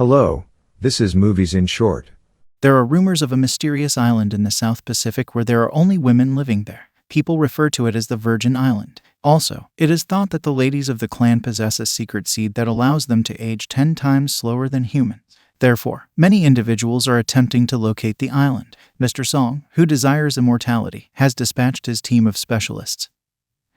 Hello, this is Movies in Short. There are rumors of a mysterious island in the South Pacific where there are only women living there. People refer to it as the Virgin Island. Also, it is thought that the ladies of the clan possess a secret seed that allows them to age 10 times slower than humans. Therefore, many individuals are attempting to locate the island. Mr. Song, who desires immortality, has dispatched his team of specialists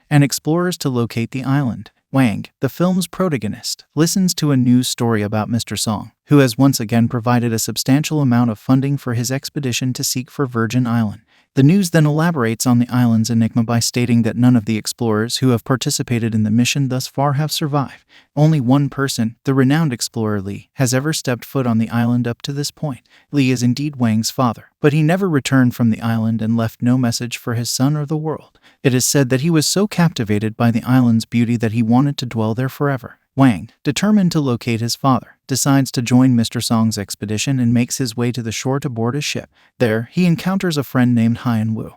and explorers to locate the island. Wang, the film's protagonist, listens to a news story about Mr. Song, who has once again provided a substantial amount of funding for his expedition to seek for Virgin Island. The news then elaborates on the island's enigma by stating that none of the explorers who have participated in the mission thus far have survived. Only one person, the renowned explorer Li, has ever stepped foot on the island up to this point. Li is indeed Wang's father, but he never returned from the island and left no message for his son or the world. It is said that he was so captivated by the island's beauty that he wanted to dwell there forever. Wang, determined to locate his father, decides to join Mr. Song's expedition and makes his way to the shore to board a ship. There, he encounters a friend named Hyan Wu,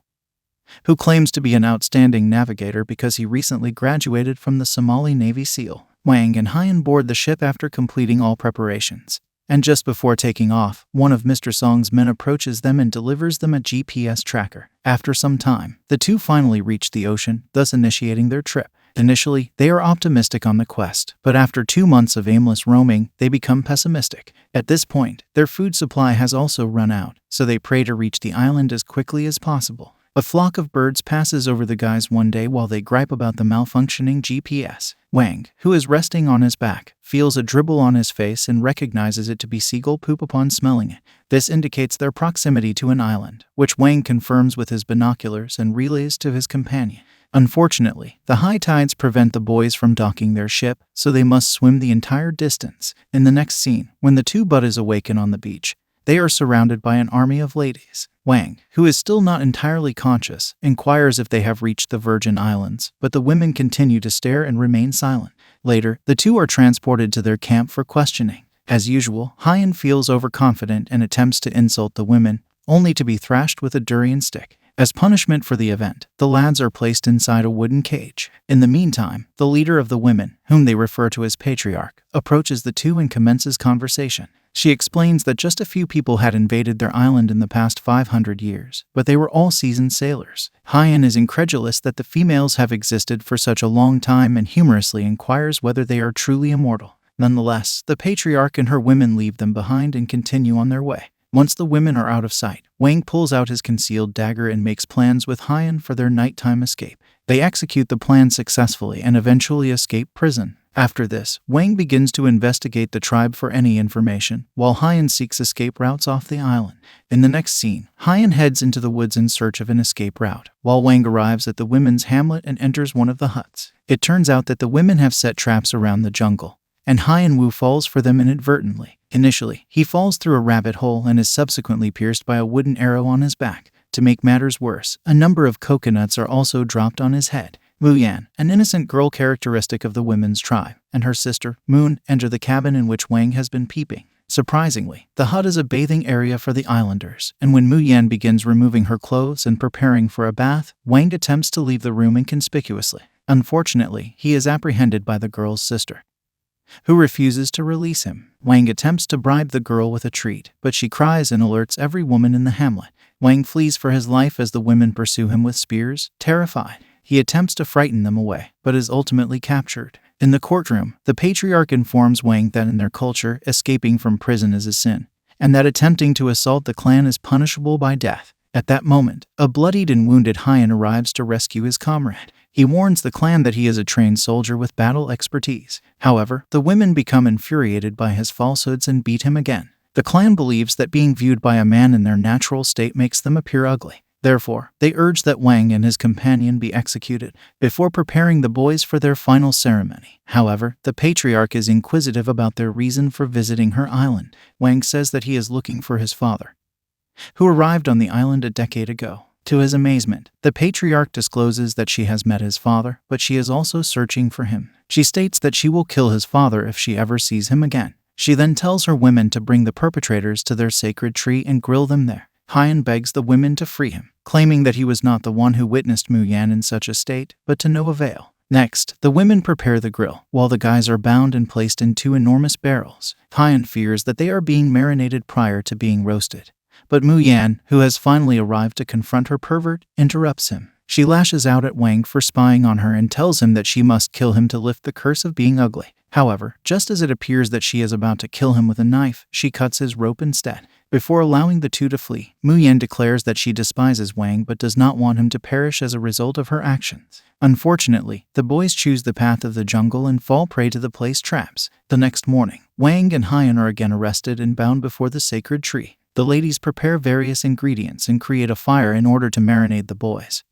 who claims to be an outstanding navigator because he recently graduated from the Somali Navy SEAL. Wang and Hyan board the ship after completing all preparations. And just before taking off, one of Mr. Song's men approaches them and delivers them a GPS tracker. After some time, the two finally reach the ocean, thus initiating their trip. Initially, they are optimistic on the quest, but after 2 months of aimless roaming, they become pessimistic. At this point, their food supply has also run out, so they pray to reach the island as quickly as possible. A flock of birds passes over the guys one day while they gripe about the malfunctioning GPS. Wang, who is resting on his back, feels a dribble on his face and recognizes it to be seagull poop upon smelling it. This indicates their proximity to an island, which Wang confirms with his binoculars and relays to his companion. Unfortunately, the high tides prevent the boys from docking their ship, so they must swim the entire distance. In the next scene, when the two buddies awaken on the beach, they are surrounded by an army of ladies. Wang, who is still not entirely conscious, inquires if they have reached the Virgin Islands, but the women continue to stare and remain silent. Later, the two are transported to their camp for questioning. As usual, Hyan feels overconfident and attempts to insult the women, only to be thrashed with a durian stick. As punishment for the event, the lads are placed inside a wooden cage. In the meantime, the leader of the women, whom they refer to as patriarch, approaches the two and commences conversation. She explains that just a few people had invaded their island in the past 500 years, but they were all seasoned sailors. Hyan is incredulous that the females have existed for such a long time and humorously inquires whether they are truly immortal. Nonetheless, the patriarch and her women leave them behind and continue on their way. Once the women are out of sight, Wang pulls out his concealed dagger and makes plans with Hyan for their nighttime escape. They execute the plan successfully and eventually escape prison. After this, Wang begins to investigate the tribe for any information, while Hyan seeks escape routes off the island. In the next scene, Hyan heads into the woods in search of an escape route, while Wang arrives at the women's hamlet and enters one of the huts. It turns out that the women have set traps around the jungle, and Hyan Wu falls for them inadvertently. Initially, he falls through a rabbit hole and is subsequently pierced by a wooden arrow on his back. To make matters worse, a number of coconuts are also dropped on his head. Mu Yan, an innocent girl characteristic of the women's tribe, and her sister, Moon, enter the cabin in which Wang has been peeping. Surprisingly, the hut is a bathing area for the islanders, and when Mu Yan begins removing her clothes and preparing for a bath, Wang attempts to leave the room inconspicuously. Unfortunately, he is apprehended by the girl's sister, who refuses to release him. Wang attempts to bribe the girl with a treat, but she cries and alerts every woman in the hamlet. Wang flees for his life as the women pursue him with spears. Terrified, he attempts to frighten them away, but is ultimately captured. In the courtroom, the patriarch informs Wang that in their culture, escaping from prison is a sin, and that attempting to assault the clan is punishable by death. At that moment, a bloodied and wounded Hyan arrives to rescue his comrade. He warns the clan that he is a trained soldier with battle expertise. However, the women become infuriated by his falsehoods and beat him again. The clan believes that being viewed by a man in their natural state makes them appear ugly. Therefore, they urge that Wang and his companion be executed before preparing the boys for their final ceremony. However, the patriarch is inquisitive about their reason for visiting her island. Wang says that he is looking for his father, who arrived on the island a decade ago. To his amazement, the patriarch discloses that she has met his father, but she is also searching for him. She states that she will kill his father if she ever sees him again. She then tells her women to bring the perpetrators to their sacred tree and grill them there. Hyan begs the women to free him, claiming that he was not the one who witnessed Mu Yan in such a state, but to no avail. Next, the women prepare the grill, while the guys are bound and placed in two enormous barrels. Hyan fears that they are being marinated prior to being roasted. But Mu Yan, who has finally arrived to confront her pervert, interrupts him. She lashes out at Wang for spying on her and tells him that she must kill him to lift the curse of being ugly. However, just as it appears that she is about to kill him with a knife, she cuts his rope instead. Before allowing the two to flee, Mu Yan declares that she despises Wang but does not want him to perish as a result of her actions. Unfortunately, the boys choose the path of the jungle and fall prey to the placed traps. The next morning, Wang and Hyan are again arrested and bound before the sacred tree. The ladies prepare various ingredients and create a fire in order to marinate the boys,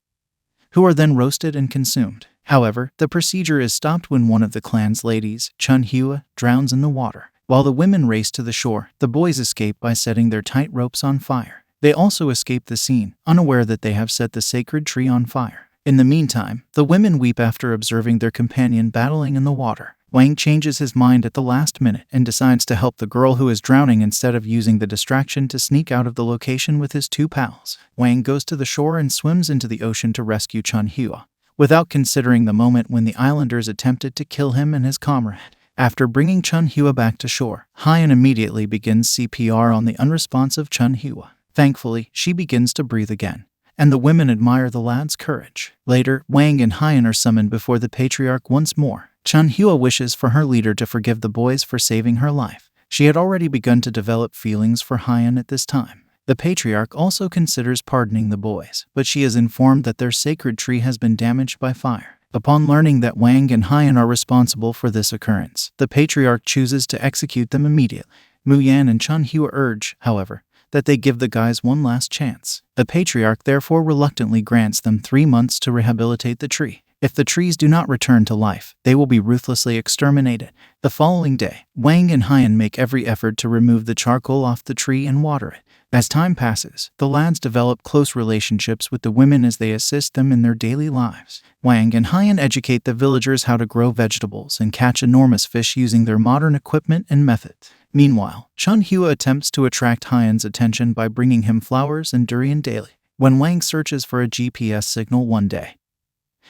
who are then roasted and consumed. However, the procedure is stopped when one of the clan's ladies, Chun Hua, drowns in the water. While the women race to the shore, the boys escape by setting their tight ropes on fire. They also escape the scene, unaware that they have set the sacred tree on fire. In the meantime, the women weep after observing their companion battling in the water. Wang changes his mind at the last minute and decides to help the girl who is drowning instead of using the distraction to sneak out of the location with his two pals. Wang goes to the shore and swims into the ocean to rescue Chun Hua, without considering the moment when the islanders attempted to kill him and his comrade. After bringing Chun Hua back to shore, Hyan immediately begins CPR on the unresponsive Chun Hua. Thankfully, she begins to breathe again, and the women admire the lad's courage. Later, Wang and Hyan are summoned before the patriarch once more. Chun Hua wishes for her leader to forgive the boys for saving her life. She had already begun to develop feelings for Hyan at this time. The patriarch also considers pardoning the boys, but she is informed that their sacred tree has been damaged by fire. Upon learning that Wang and Hyan are responsible for this occurrence, the patriarch chooses to execute them immediately. Mu Yan and Chun Hua urge, however, that they give the guys one last chance. The patriarch therefore reluctantly grants them 3 months to rehabilitate the tree. If the trees do not return to life, they will be ruthlessly exterminated. The following day, Wang and Hyan make every effort to remove the charcoal off the tree and water it. As time passes, the lads develop close relationships with the women as they assist them in their daily lives. Wang and Hyan educate the villagers how to grow vegetables and catch enormous fish using their modern equipment and methods. Meanwhile, Chun Hua attempts to attract Hyan's attention by bringing him flowers and durian daily. When Wang searches for a GPS signal one day,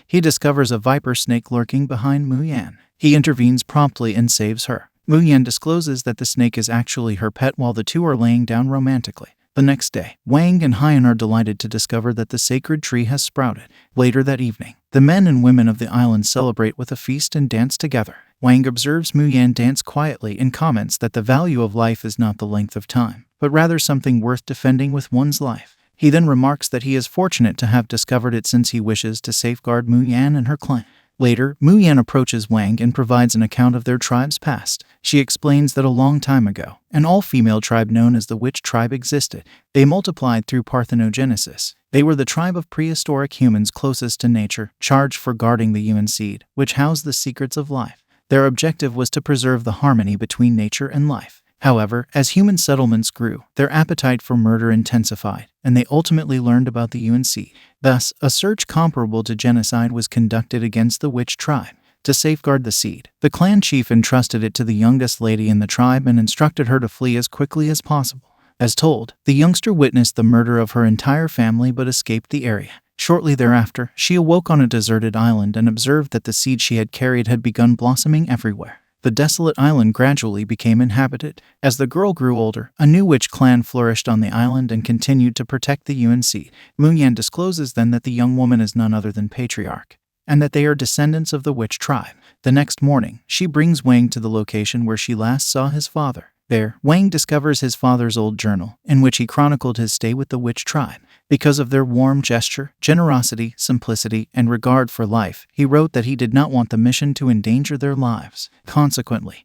he discovers a viper snake lurking behind Mu Yan. He intervenes promptly and saves her. Mu Yan discloses that the snake is actually her pet while the two are laying down romantically. The next day, Wang and Hyan are delighted to discover that the sacred tree has sprouted. Later that evening, the men and women of the island celebrate with a feast and dance together. Wang observes Mu Yan dance quietly and comments that the value of life is not the length of time, but rather something worth defending with one's life. He then remarks that he is fortunate to have discovered it since he wishes to safeguard Mu Yan and her clan. Later, Mu Yan approaches Wang and provides an account of their tribe's past. She explains that a long time ago, an all-female tribe known as the Witch Tribe existed. They multiplied through parthenogenesis. They were the tribe of prehistoric humans closest to nature, charged for guarding the human seed, which housed the secrets of life. Their objective was to preserve the harmony between nature and life. However, as human settlements grew, their appetite for murder intensified, and they ultimately learned about the human seed. Thus, a search comparable to genocide was conducted against the Witch Tribe. To safeguard the seed, the clan chief entrusted it to the youngest lady in the tribe and instructed her to flee as quickly as possible. As told, the youngster witnessed the murder of her entire family but escaped the area. Shortly thereafter, she awoke on a deserted island and observed that the seed she had carried had begun blossoming everywhere. The desolate island gradually became inhabited. As the girl grew older, a new witch clan flourished on the island and continued to protect the human seed. Mu Yan discloses then that the young woman is none other than Patriarch, and that they are descendants of the Witch Tribe. The next morning, she brings Wang to the location where she last saw his father. There, Wang discovers his father's old journal, in which he chronicled his stay with the Witch Tribe. Because of their warm gesture, generosity, simplicity, and regard for life, he wrote that he did not want the mission to endanger their lives. Consequently,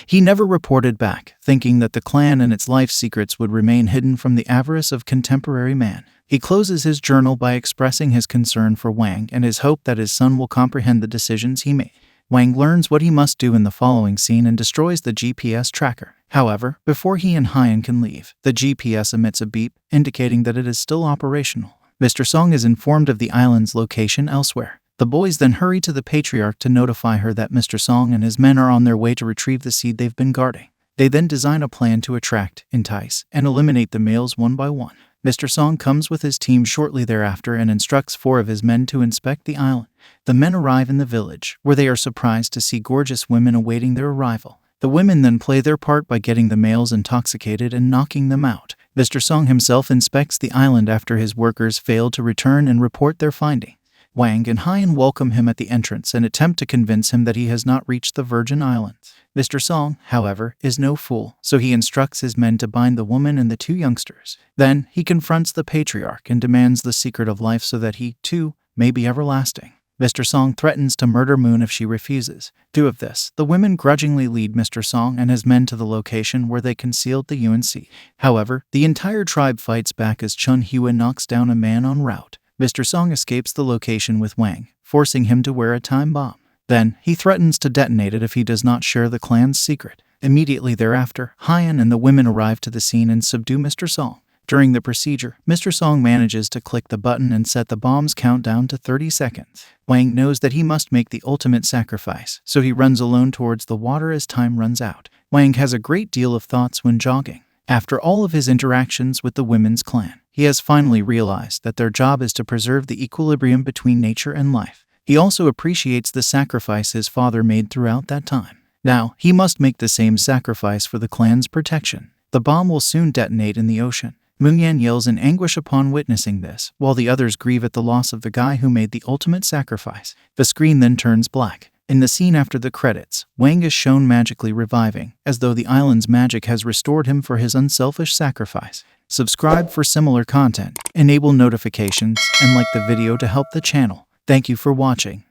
he never reported back, thinking that the clan and its life secrets would remain hidden from the avarice of contemporary man. He closes his journal by expressing his concern for Wang and his hope that his son will comprehend the decisions he made. Wang learns what he must do in the following scene and destroys the GPS tracker. However, before he and Hyan can leave, the GPS emits a beep, indicating that it is still operational. Mr. Song is informed of the island's location elsewhere. The boys then hurry to the patriarch to notify her that Mr. Song and his men are on their way to retrieve the seed they've been guarding. They then design a plan to attract, entice, and eliminate the males one by one. Mr. Song comes with his team shortly thereafter and instructs 4 of his men to inspect the island. The men arrive in the village, where they are surprised to see gorgeous women awaiting their arrival. The women then play their part by getting the males intoxicated and knocking them out. Mr. Song himself inspects the island after his workers fail to return and report their finding. Wang and Hyan welcome him at the entrance and attempt to convince him that he has not reached the Virgin Islands. Mr. Song, however, is no fool, so he instructs his men to bind the woman and the 2 youngsters. Then, he confronts the patriarch and demands the secret of life so that he, too, may be everlasting. Mr. Song threatens to murder Moon if she refuses. Due of this, the women grudgingly lead Mr. Song and his men to the location where they concealed the UNC. However, the entire tribe fights back as Chun Hua knocks down a man en route. Mr. Song escapes the location with Wang, forcing him to wear a time bomb. Then, he threatens to detonate it if he does not share the clan's secret. Immediately thereafter, Hyan and the women arrive to the scene and subdue Mr. Song. During the procedure, Mr. Song manages to click the button and set the bomb's countdown to 30 seconds. Wang knows that he must make the ultimate sacrifice, so he runs alone towards the water as time runs out. Wang has a great deal of thoughts when jogging. After all of his interactions with the women's clan, he has finally realized that their job is to preserve the equilibrium between nature and life. He also appreciates the sacrifice his father made throughout that time. Now, he must make the same sacrifice for the clan's protection. The bomb will soon detonate in the ocean. Moonyan yells in anguish upon witnessing this, while the others grieve at the loss of the guy who made the ultimate sacrifice. The screen then turns black. In the scene after the credits, Wang is shown magically reviving, as though the island's magic has restored him for his unselfish sacrifice. Subscribe for similar content, enable notifications, and like the video to help the channel. Thank you for watching.